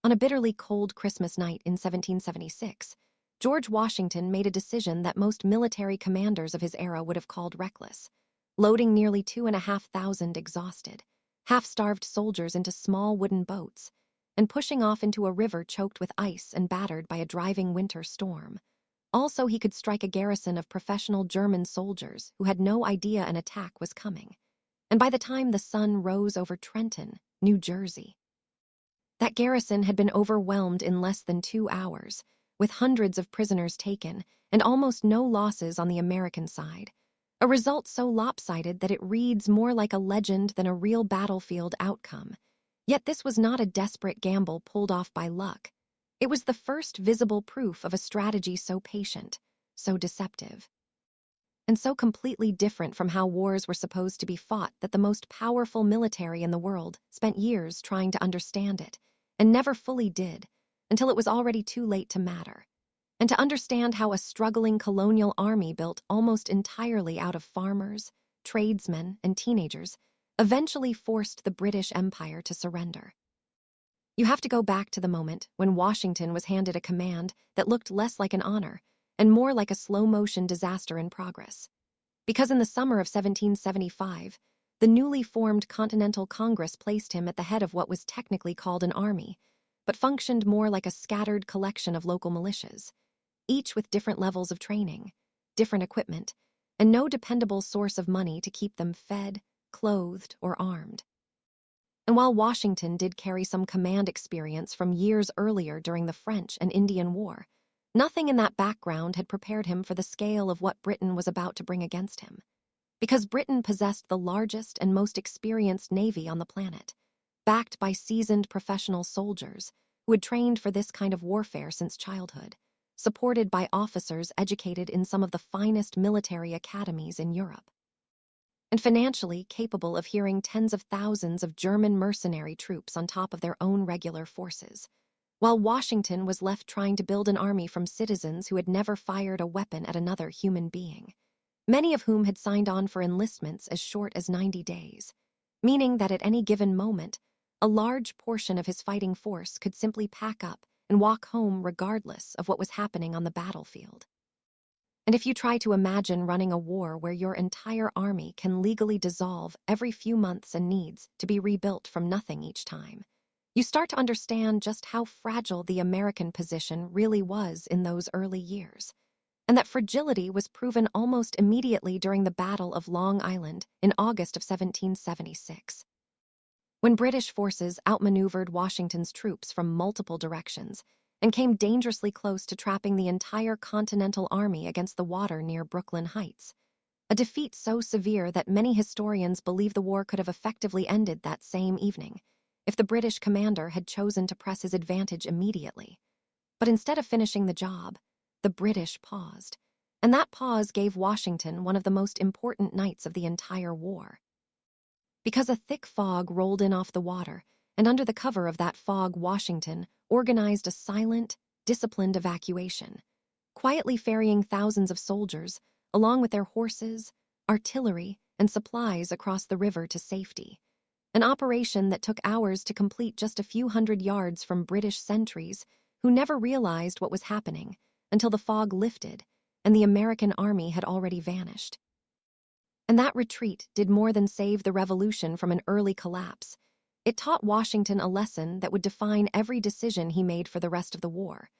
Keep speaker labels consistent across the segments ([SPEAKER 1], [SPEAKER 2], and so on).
[SPEAKER 1] On a bitterly cold Christmas night in 1776, George Washington made a decision that most military commanders of his era would have called reckless, loading nearly 2,500 exhausted, half-starved soldiers into small wooden boats and pushing off into a river choked with ice and battered by a driving winter storm. Also, he could strike a garrison of professional German soldiers who had no idea an attack was coming. And by the time the sun rose over Trenton, New Jersey, that garrison had been overwhelmed in less than 2 hours, with hundreds of prisoners taken and almost no losses on the American side. A result so lopsided that it reads more like a legend than a real battlefield outcome. Yet this was not a desperate gamble pulled off by luck. It was the first visible proof of a strategy so patient, so deceptive, and so completely different from how wars were supposed to be fought that the most powerful military in the world spent years trying to understand it, and never fully did, until it was already too late to matter. And to understand how a struggling colonial army built almost entirely out of farmers, tradesmen, and teenagers eventually forced the British Empire to surrender. You have to go back to the moment when Washington was handed a command that looked less like an honor and more like a slow-motion disaster in progress. Because in the summer of 1775, the newly formed Continental Congress placed him at the head of what was technically called an army, but functioned more like a scattered collection of local militias, each with different levels of training, different equipment, and no dependable source of money to keep them fed, clothed, or armed. And while Washington did carry some command experience from years earlier during the French and Indian War, nothing in that background had prepared him for the scale of what Britain was about to bring against him. Because Britain possessed the largest and most experienced navy on the planet, backed by seasoned professional soldiers who had trained for this kind of warfare since childhood, supported by officers educated in some of the finest military academies in Europe, and financially capable of hearing tens of thousands of German mercenary troops on top of their own regular forces, while Washington was left trying to build an army from citizens who had never fired a weapon at another human being, many of whom had signed on for enlistments as short as 90 days, meaning that at any given moment, a large portion of his fighting force could simply pack up and walk home regardless of what was happening on the battlefield. And if you try to imagine running a war where your entire army can legally dissolve every few months and needs to be rebuilt from nothing each time, you start to understand just how fragile the American position really was in those early years, and that fragility was proven almost immediately during the Battle of Long Island in August of 1776. When British forces outmaneuvered Washington's troops from multiple directions and came dangerously close to trapping the entire Continental Army against the water near Brooklyn Heights, a defeat so severe that many historians believe the war could have effectively ended that same evening if the British commander had chosen to press his advantage immediately. But instead of finishing the job, the British paused, and that pause gave Washington one of the most important nights of the entire war. Because a thick fog rolled in off the water, and under the cover of that fog, Washington organized a silent, disciplined evacuation, quietly ferrying thousands of soldiers, along with their horses, artillery, and supplies across the river to safety. An operation that took hours to complete just a few hundred yards from British sentries who never realized what was happening until the fog lifted and the American army had already vanished. And that retreat did more than save the revolution from an early collapse. It taught Washington a lesson that would define every decision he made for the rest of the war,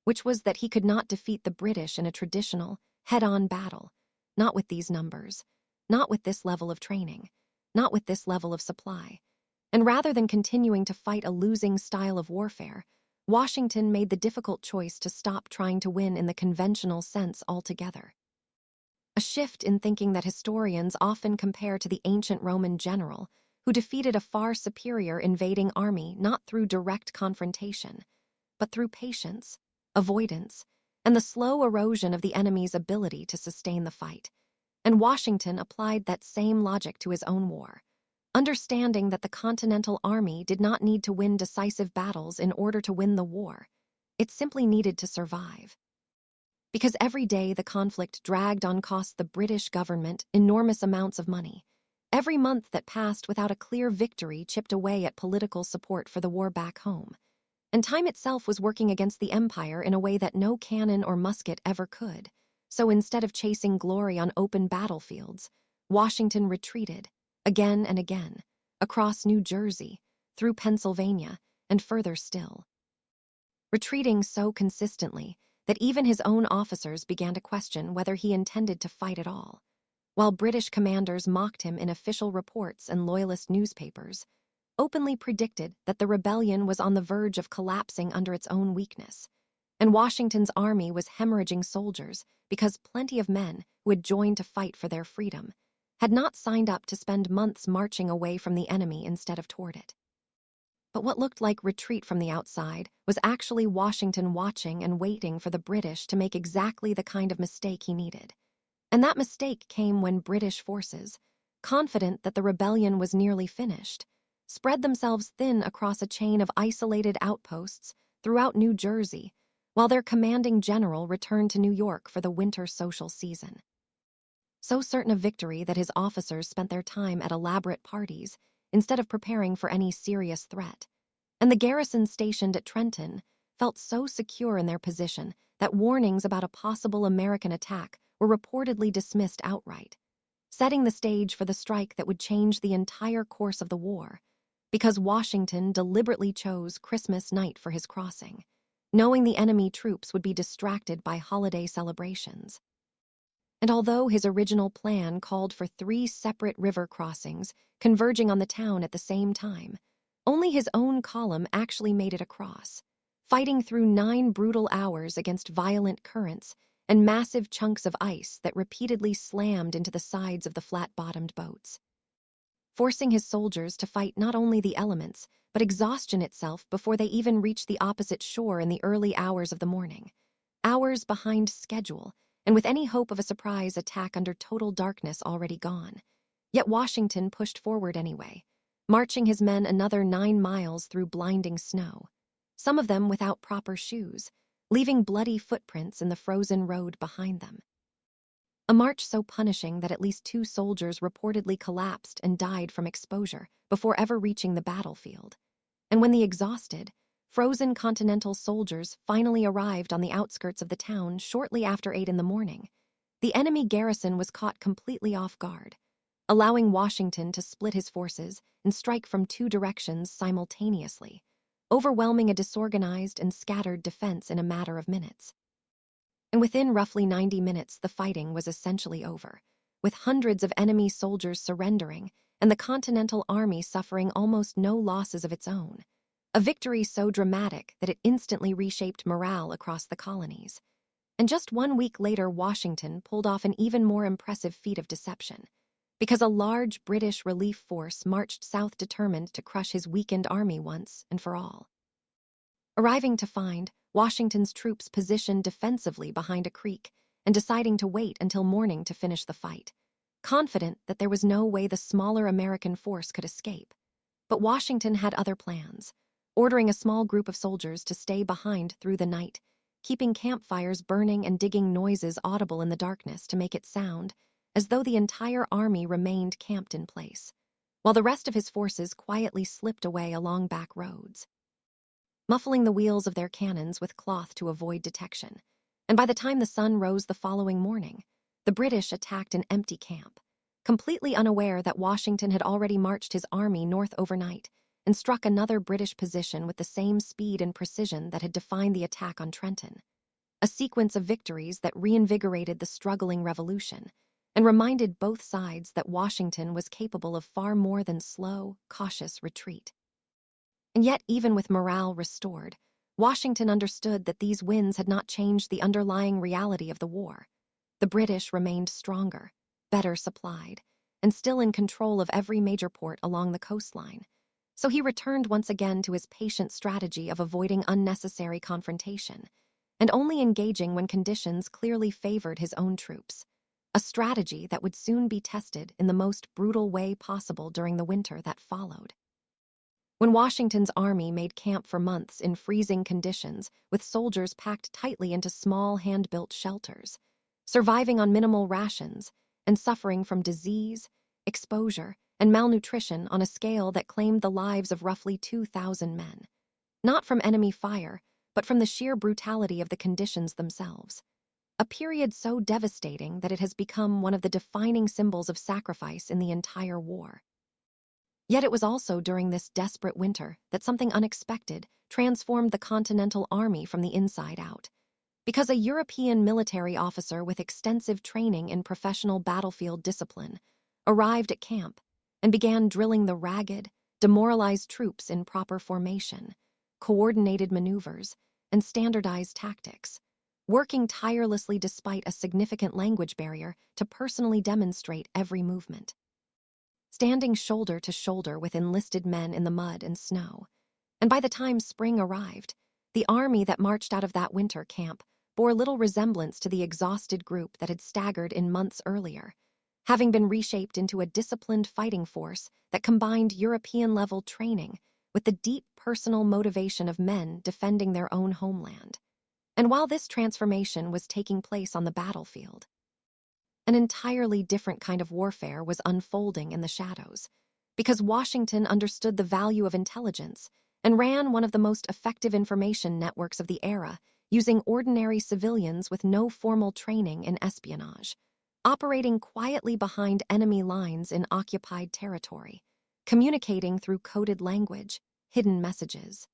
[SPEAKER 1] which was that he could not defeat the British in a traditional, head-on battle, not with these numbers, not with this level of training, not with this level of supply. And rather than continuing to fight a losing style of warfare, Washington made the difficult choice to stop trying to win in the conventional sense altogether. A shift in thinking that historians often compare to the ancient Roman general who defeated a far superior invading army not through direct confrontation, but through patience, avoidance, and the slow erosion of the enemy's ability to sustain the fight. And Washington applied that same logic to his own war, understanding that the Continental Army did not need to win decisive battles in order to win the war. It simply needed to survive. Because every day the conflict dragged on cost the British government enormous amounts of money. Every month that passed without a clear victory chipped away at political support for the war back home. And time itself was working against the Empire in a way that no cannon or musket ever could. So instead of chasing glory on open battlefields, Washington retreated, again and again, across New Jersey, through Pennsylvania, and further still. Retreating so consistently that even his own officers began to question whether he intended to fight at all. While British commanders mocked him in official reports and loyalist newspapers, openly predicted that the rebellion was on the verge of collapsing under its own weakness, and Washington's army was hemorrhaging soldiers because plenty of men who had joined to fight for their freedom had not signed up to spend months marching away from the enemy instead of toward it. But what looked like retreat from the outside was actually Washington watching and waiting for the British to make exactly the kind of mistake he needed. And that mistake came when British forces, confident that the rebellion was nearly finished, spread themselves thin across a chain of isolated outposts throughout New Jersey, while their commanding general returned to New York for the winter social season. So certain of victory that his officers spent their time at elaborate parties instead of preparing for any serious threat. And the garrison stationed at Trenton felt so secure in their position that warnings about a possible American attack were reportedly dismissed outright, setting the stage for the strike that would change the entire course of the war, because Washington deliberately chose Christmas night for his crossing, knowing the enemy troops would be distracted by holiday celebrations. And although his original plan called for 3 separate river crossings converging on the town at the same time, only his own column actually made it across, fighting through 9 brutal hours against violent currents and massive chunks of ice that repeatedly slammed into the sides of the flat-bottomed boats, forcing his soldiers to fight not only the elements, but exhaustion itself before they even reached the opposite shore in the early hours of the morning, hours behind schedule, and with any hope of a surprise attack under total darkness already gone. Yet Washington pushed forward anyway, marching his men another 9 miles through blinding snow, some of them without proper shoes, leaving bloody footprints in the frozen road behind them. A march so punishing that at least 2 soldiers reportedly collapsed and died from exposure before ever reaching the battlefield. And when the exhausted, frozen Continental soldiers finally arrived on the outskirts of the town shortly after 8 in the morning, the enemy garrison was caught completely off guard, allowing Washington to split his forces and strike from 2 directions simultaneously, overwhelming a disorganized and scattered defense in a matter of minutes. And within roughly 90 minutes, the fighting was essentially over, with hundreds of enemy soldiers surrendering and the Continental Army suffering almost no losses of its own. A victory so dramatic that it instantly reshaped morale across the colonies. And just 1 week later, Washington pulled off an even more impressive feat of deception, because a large British relief force marched south determined to crush his weakened army once and for all. Arriving to find Washington's troops positioned defensively behind a creek and deciding to wait until morning to finish the fight, confident that there was no way the smaller American force could escape. But Washington had other plans, ordering a small group of soldiers to stay behind through the night, keeping campfires burning and digging noises audible in the darkness to make it sound as though the entire army remained camped in place, while the rest of his forces quietly slipped away along back roads, muffling the wheels of their cannons with cloth to avoid detection. And by the time the sun rose the following morning, the British attacked an empty camp, completely unaware that Washington had already marched his army north overnight and struck another British position with the same speed and precision that had defined the attack on Trenton. A sequence of victories that reinvigorated the struggling revolution and reminded both sides that Washington was capable of far more than slow, cautious retreat. And yet, even with morale restored, Washington understood that these wins had not changed the underlying reality of the war. The British remained stronger, better supplied, and still in control of every major port along the coastline. So he returned once again to his patient strategy of avoiding unnecessary confrontation and only engaging when conditions clearly favored his own troops, a strategy that would soon be tested in the most brutal way possible during the winter that followed. When Washington's army made camp for months in freezing conditions with soldiers packed tightly into small hand-built shelters, surviving on minimal rations and suffering from disease, exposure, and malnutrition on a scale that claimed the lives of roughly 2,000 men, not from enemy fire, but from the sheer brutality of the conditions themselves. A period so devastating that it has become one of the defining symbols of sacrifice in the entire war. Yet it was also during this desperate winter that something unexpected transformed the Continental Army from the inside out. Because a European military officer with extensive training in professional battlefield discipline arrived at camp and began drilling the ragged, demoralized troops in proper formation, coordinated maneuvers, and standardized tactics, working tirelessly despite a significant language barrier to personally demonstrate every movement. Standing shoulder to shoulder with enlisted men in the mud and snow. And by the time spring arrived, the army that marched out of that winter camp bore little resemblance to the exhausted group that had staggered in months earlier, having been reshaped into a disciplined fighting force that combined European-level training with the deep personal motivation of men defending their own homeland. And while this transformation was taking place on the battlefield, an entirely different kind of warfare was unfolding in the shadows, because Washington understood the value of intelligence and ran one of the most effective information networks of the era, using ordinary civilians with no formal training in espionage, operating quietly behind enemy lines in occupied territory, communicating through coded language, hidden messages,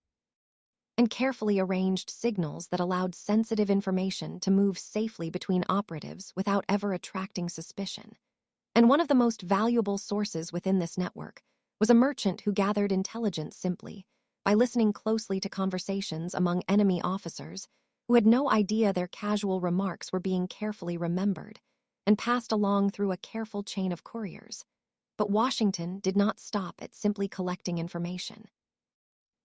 [SPEAKER 1] and carefully arranged signals that allowed sensitive information to move safely between operatives without ever attracting suspicion. And one of the most valuable sources within this network was a merchant who gathered intelligence simply by listening closely to conversations among enemy officers who had no idea their casual remarks were being carefully remembered and passed along through a careful chain of couriers. But Washington did not stop at simply collecting information.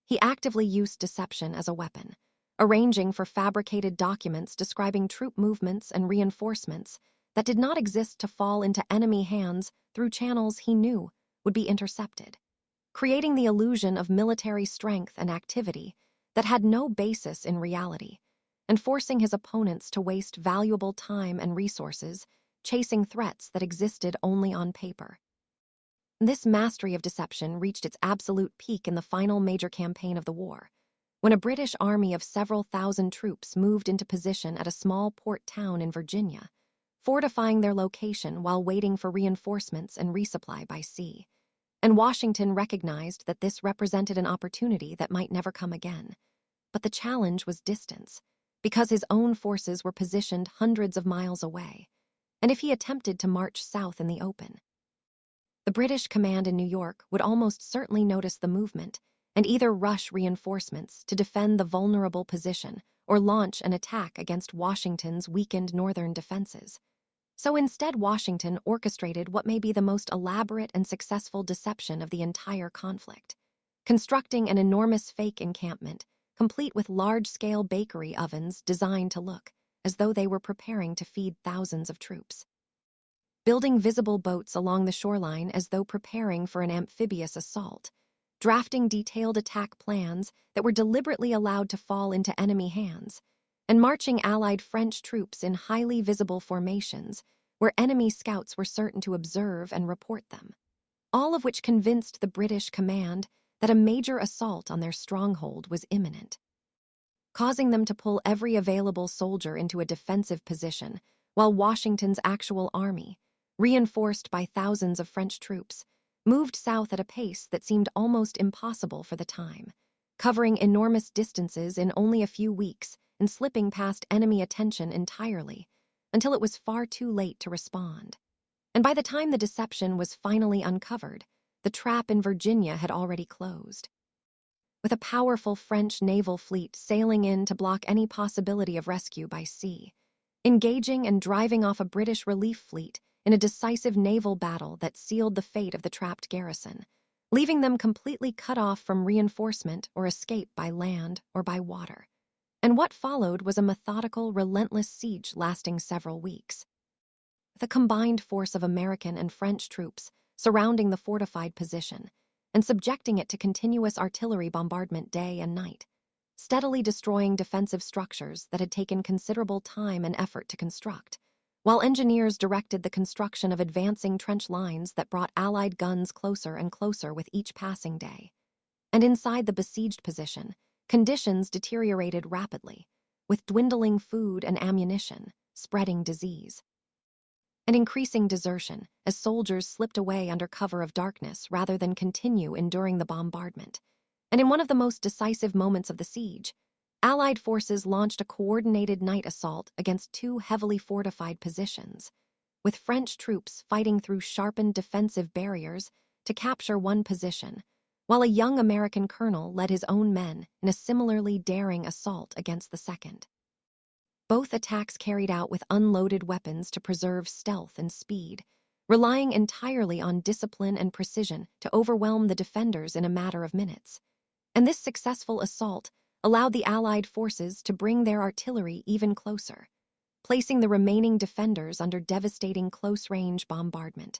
[SPEAKER 1] He actively used deception as a weapon, arranging for fabricated documents describing troop movements and reinforcements that did not exist to fall into enemy hands through channels he knew would be intercepted, creating the illusion of military strength and activity that had no basis in reality, and forcing his opponents to waste valuable time and resources chasing threats that existed only on paper. This mastery of deception reached its absolute peak in the final major campaign of the war, when a British army of several thousand troops moved into position at a small port town in Virginia, fortifying their location while waiting for reinforcements and resupply by sea. And Washington recognized that this represented an opportunity that might never come again. But the challenge was distance, because his own forces were positioned hundreds of miles away, and if he attempted to march south in the open, the British command in New York would almost certainly notice the movement and either rush reinforcements to defend the vulnerable position or launch an attack against Washington's weakened northern defenses. So instead, Washington orchestrated what may be the most elaborate and successful deception of the entire conflict, constructing an enormous fake encampment, complete with large-scale bakery ovens designed to look as though they were preparing to feed thousands of troops, building visible boats along the shoreline as though preparing for an amphibious assault, drafting detailed attack plans that were deliberately allowed to fall into enemy hands, and marching Allied French troops in highly visible formations where enemy scouts were certain to observe and report them, all of which convinced the British command that a major assault on their stronghold was imminent, causing them to pull every available soldier into a defensive position, while Washington's actual army, reinforced by thousands of French troops, moved south at a pace that seemed almost impossible for the time, covering enormous distances in only a few weeks and slipping past enemy attention entirely, until it was far too late to respond. And by the time the deception was finally uncovered, the trap in Virginia had already closed. With a powerful French naval fleet sailing in to block any possibility of rescue by sea, engaging and driving off a British relief fleet in a decisive naval battle that sealed the fate of the trapped garrison, leaving them completely cut off from reinforcement or escape by land or by water. And what followed was a methodical, relentless siege lasting several weeks. The combined force of American and French troops surrounding the fortified position and subjecting it to continuous artillery bombardment day and night, steadily destroying defensive structures that had taken considerable time and effort to construct, while engineers directed the construction of advancing trench lines that brought Allied guns closer and closer with each passing day. And inside the besieged position, conditions deteriorated rapidly, with dwindling food and ammunition, spreading disease, and increasing desertion as soldiers slipped away under cover of darkness rather than continue enduring the bombardment. And in one of the most decisive moments of the siege, Allied forces launched a coordinated night assault against two heavily fortified positions, with French troops fighting through sharpened defensive barriers to capture one position, while a young American colonel led his own men in a similarly daring assault against the second. Both attacks carried out with unloaded weapons to preserve stealth and speed, relying entirely on discipline and precision to overwhelm the defenders in a matter of minutes. And this successful assault allowed the Allied forces to bring their artillery even closer, placing the remaining defenders under devastating close-range bombardment,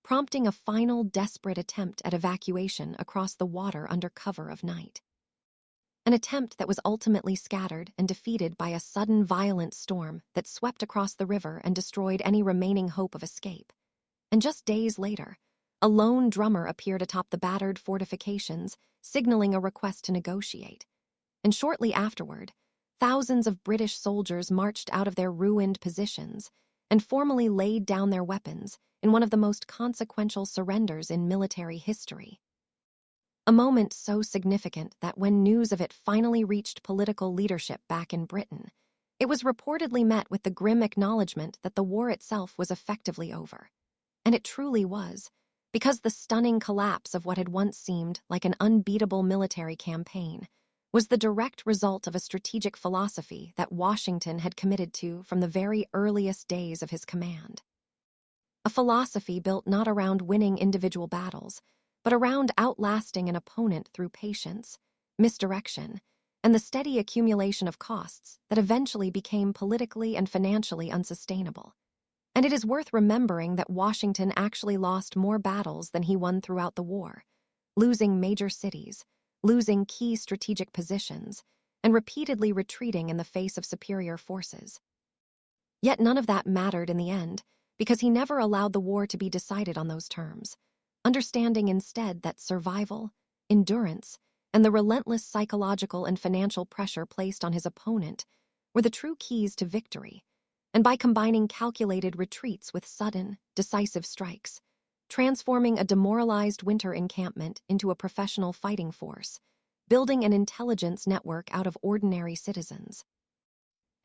[SPEAKER 1] prompting a final desperate attempt at evacuation across the water under cover of night. An attempt that was ultimately scattered and defeated by a sudden violent storm that swept across the river and destroyed any remaining hope of escape. And just days later, a lone drummer appeared atop the battered fortifications, signaling a request to negotiate. And shortly afterward, thousands of British soldiers marched out of their ruined positions and formally laid down their weapons in one of the most consequential surrenders in military history. A moment so significant that when news of it finally reached political leadership back in Britain, it was reportedly met with the grim acknowledgement that the war itself was effectively over. And it truly was, because the stunning collapse of what had once seemed like an unbeatable military campaign was the direct result of a strategic philosophy that Washington had committed to from the very earliest days of his command. A philosophy built not around winning individual battles, but around outlasting an opponent through patience, misdirection, and the steady accumulation of costs that eventually became politically and financially unsustainable. And it is worth remembering that Washington actually lost more battles than he won throughout the war, losing major cities, losing key strategic positions, and repeatedly retreating in the face of superior forces. Yet none of that mattered in the end, because he never allowed the war to be decided on those terms, understanding instead that survival, endurance, and the relentless psychological and financial pressure placed on his opponent were the true keys to victory. And by combining calculated retreats with sudden, decisive strikes, transforming a demoralized winter encampment into a professional fighting force, building an intelligence network out of ordinary citizens,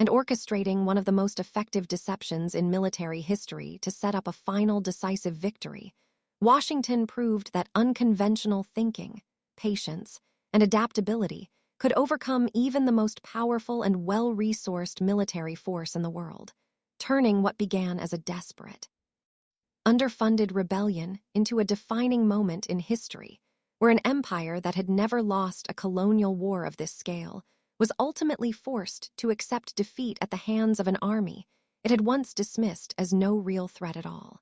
[SPEAKER 1] and orchestrating one of the most effective deceptions in military history to set up a final decisive victory, Washington proved that unconventional thinking, patience, and adaptability could overcome even the most powerful and well-resourced military force in the world, turning what began as a desperate, underfunded rebellion into a defining moment in history, where an empire that had never lost a colonial war of this scale was ultimately forced to accept defeat at the hands of an army it had once dismissed as no real threat at all.